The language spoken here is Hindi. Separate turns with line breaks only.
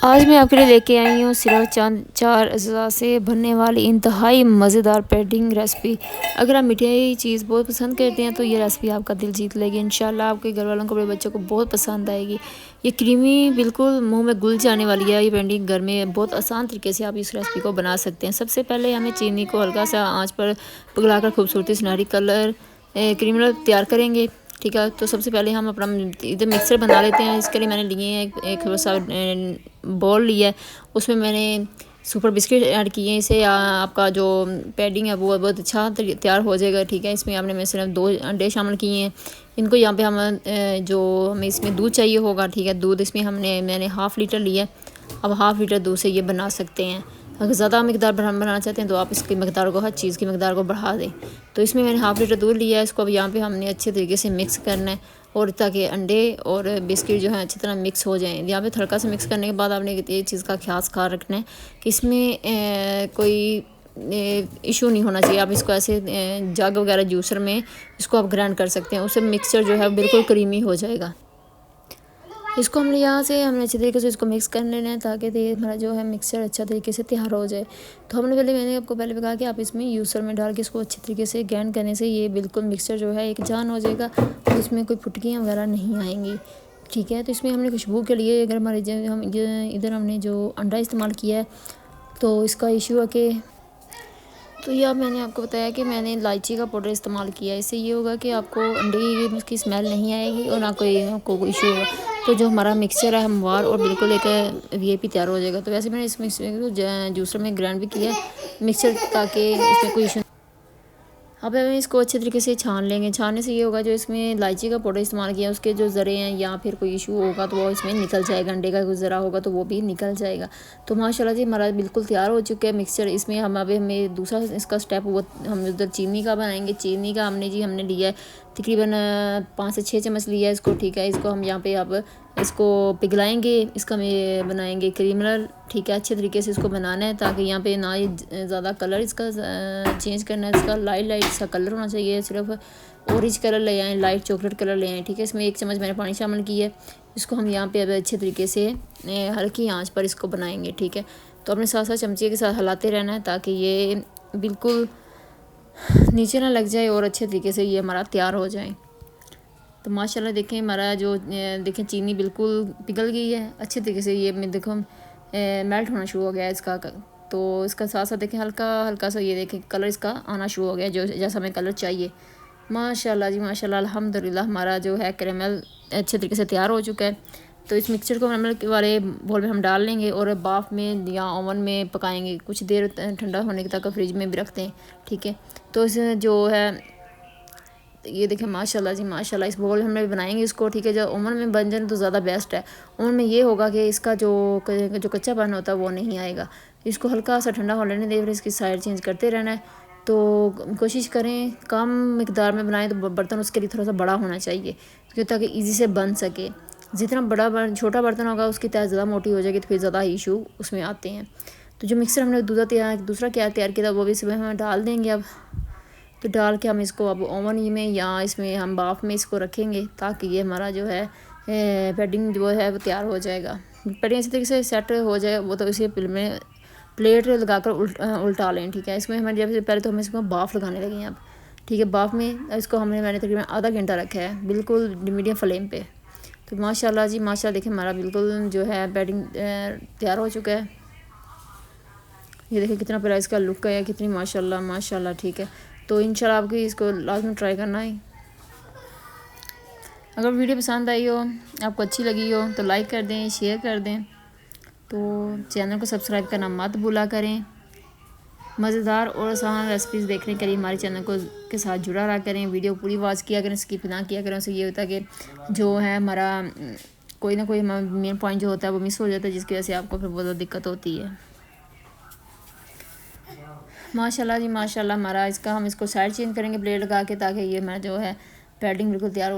आज मैं आपके लिए लेके आई हूँ सिर्फ चंद 4 अज़ा से बनने वाली इंतहाई मज़ेदार पुडिंग रेसिपी। अगर आप मिठाई चीज़ बहुत पसंद करते हैं तो ये रेसिपी आपका दिल जीत लेगी। इंशाल्लाह आपके घर वालों को, बड़े बच्चों को बहुत पसंद आएगी। ये क्रीमी बिल्कुल मुंह में घुल जाने वाली है। ये पुडिंग घर में बहुत आसान तरीके से आप इस रेसिपी को बना सकते हैं। सबसे पहले हमें चीनी को हल्का सा आँच पर पिघलाकर खूबसूरती सुनहरी कलर क्रीम तैयार करेंगे। ठीक है, तो सबसे पहले हम अपना इधर मिक्सर बना लेते हैं। इसके लिए मैंने लिए हैं एक थोड़ा सा बॉल लिया है, उसमें मैंने सुपर बिस्किट ऐड किए हैं। इससे आपका जो पैडिंग है वो बहुत अच्छा तैयार हो जाएगा। ठीक है, इसमें आपने मैं सिर्फ 2 अंडे शामिल किए हैं। इनको यहाँ पे हम जो हमें इसमें दूध चाहिए होगा, ठीक है, दूध इसमें मैंने हाफ़ लीटर लिया है। अब हाफ़ लीटर दूध से ये बना सकते हैं। अगर ज़्यादा मकदार बनाना चाहते हैं तो आप इसकी मकदार को, हर चीज़ की मकदार को बढ़ा दें। तो इसमें मैंने हाफ़ लीटर दूध लिया है। इसको अब यहाँ पे हमने अच्छे तरीके से मिक्स करना है, और ताकि अंडे और बिस्किट जो है अच्छी तरह मिक्स हो जाएं। यहाँ पे हल्का सा मिक्स करने के बाद आपने ये चीज़ का ख्याल रखना है कि इसमें कोई इशू नहीं होना चाहिए। आप इसको ऐसे जग वगैरह जूसर में इसको आप ग्राइंड कर सकते हैं, उससे मिक्सचर जो है बिल्कुल क्रीमी हो जाएगा। इसको हमने यहाँ से हमने अच्छे तरीके से इसको मिक्स कर लेना है, ताकि हमारा जो है मिक्सचर अच्छा तरीके से तैयार हो जाए। तो मैंने आपको पहले कहा कि आप इसमें यूसर में डाल के इसको अच्छे तरीके से ग्राइंड करने से ये बिल्कुल मिक्सचर जो है एक जान हो जाएगा, और इसमें कोई फुटकियाँ वगैरह नहीं आएंगी। ठीक है, तो इसमें हमने खुशबू के लिए अगर हमारे हम इधर हमने जो अंडा इस्तेमाल किया है तो इसका इशू है कि तो यह मैंने आपको बताया कि मैंने इलायची का पाउडर इस्तेमाल किया है। इससे ये होगा कि आपको अंडे की स्मेल नहीं आएगी और ना कोई आपको इशू होगा। तो जो हमारा मिक्सचर है हमवार और बिल्कुल एक वीआईपी तैयार हो जाएगा। तो वैसे मैंने इस मिक्सचर को जूसर में ग्राइंड भी किया है मिक्सचर, ताकि इसमें कोई इशू। अब हमें इसको अच्छे तरीके से छान लेंगे। छानने से ये होगा जो इसमें इलायची का पाउडर इस्तेमाल किया उसके जो ज़रे हैं या फिर कोई इशू होगा तो वो इसमें निकल जाएगा। अंडे का कोई ज़रा होगा तो वो भी निकल जाएगा। तो माशाल्लाह जी हमारा बिल्कुल तैयार हो चुका है मिक्सचर। इसमें हमें दूसरा इसका स्टेप वो हम उधर चीनी का बनाएंगे। चीनी का हमने लिया है तकरीबन 5 से 6 चम्मच लिया है इसको। ठीक है, इसको हम यहाँ पे अब इसको पिघलाएंगे, इसका हम बनाएंगे क्रीमर। ठीक है, अच्छे तरीके से इसको बनाना है, ताकि यहाँ पे ना ही ज़्यादा कलर इसका चेंज करना है। इसका लाइट इसका कलर होना चाहिए, सिर्फ ऑरेंज कलर ले आएँ, लाइट चॉकलेट कलर ले आएँ। ठीक है, इसमें 1 चम्मच मैंने पानी शामिल किया है। इसको हम यहाँ पे अब अच्छे तरीके से हल्की आंच पर इसको बनाएंगे। ठीक है, तो अपने साथ साथ चमचे के साथ हिलाते रहना है, ताकि ये बिल्कुल नीचे ना लग जाए और अच्छे तरीके से ये हमारा तैयार हो जाए। तो माशाल्लाह देखें हमारा जो देखें चीनी बिल्कुल पिघल गई है अच्छे तरीके से। ये मैं देखो मेल्ट होना शुरू हो गया है इसका। तो इसका साथ साथ देखें हल्का हल्का सा ये देखें कलर इसका आना शुरू हो गया, जो जैसा हमें कलर चाहिए। माशाल्लाह जी माशाल्लाह, अल्हम्दुलिल्लाह हमारा जो है कैरेमल अच्छे तरीके से तैयार हो चुका है। तो इस मिक्सचर को कैरेमल वाले बोल में हम डाल लेंगे और बाफ में या ओवन में पकाएंगे। कुछ देर ठंडा होने तक फ्रिज में भी रखते हैं। ठीक है, तो इस जो है ये देखें माशाल्लाह जी माशाल्लाह, इस बोल हम बनाएंगे इसको। ठीक है, जब ओवन में बन जाए तो ज़्यादा बेस्ट है। ओवन में ये होगा कि इसका जो कच्चापन होता है वो नहीं आएगा। इसको हल्का सा ठंडा हो लेने दें, फिर इसकी साइड चेंज करते रहना है। तो कोशिश करें कम मकदार में बनाएं, तो बर्तन उसके लिए थोड़ा सा बड़ा होना चाहिए, ताकि ईजी से बन सके। जितना छोटा बर्तन होगा उसकी तय ज़्यादा मोटी हो जाएगी, तो फिर ज़्यादा इशू उसमें आते हैं। तो जो मिक्सर हमने दूसरा क्या तैयार किया था वो भी इसमें हम डाल देंगे अब। तो डाल के हम इसको अब ओवन में या इसमें हम बाफ में इसको रखेंगे, ताकि ये हमारा जो है पैडिंग जो है वो तैयार हो जाएगा। पैडिंग इसी तरीके से सेट हो जाए वो, तो इसी में प्लेट लगाकर उल्टा लें। ठीक है, इसमें हमें जब पहले तो हम इसमें बाफ लगाने लगे हैं अब। ठीक है, बाफ में इसको मैंने तकरीबन आधा घंटा रखा है बिल्कुल मीडियम फ्लेम पे। तो माशाल्लाह जी माशाल्लाह देखिए हमारा बिल्कुल जो है पैडिंग तैयार हो चुका है। ये देखिए कितना प्यारा इसका लुक है, कितनी माशाल्लाह माशाल्लाह। ठीक है, तो इंशाल्लाह आपकी इसको लाजमी ट्राई करना है। अगर वीडियो पसंद आई हो, आपको अच्छी लगी हो, तो लाइक कर दें, शेयर कर दें। तो चैनल को सब्सक्राइब करना मत भूला करें। मज़ेदार और आसान रेसिपीज़ देखने के लिए हमारे चैनल को के साथ जुड़ा रहा करें। वीडियो पूरी वॉच किया करें, स्किप ना किया करें। उससे ये होता है कि जो है हमारा कोई ना कोई मेन पॉइंट जो होता है वो मिस हो जाता है, जिसकी वजह से आपको फिर बहुत ज़्यादा दिक्कत होती है। माशाल्लाह जी माशाल्लाह, हमारा इसका हम इसको साइड चेंज करेंगे प्लेट लगा के, ताकि ये हमारा जो है पैडिंग बिल्कुल तैयार हो।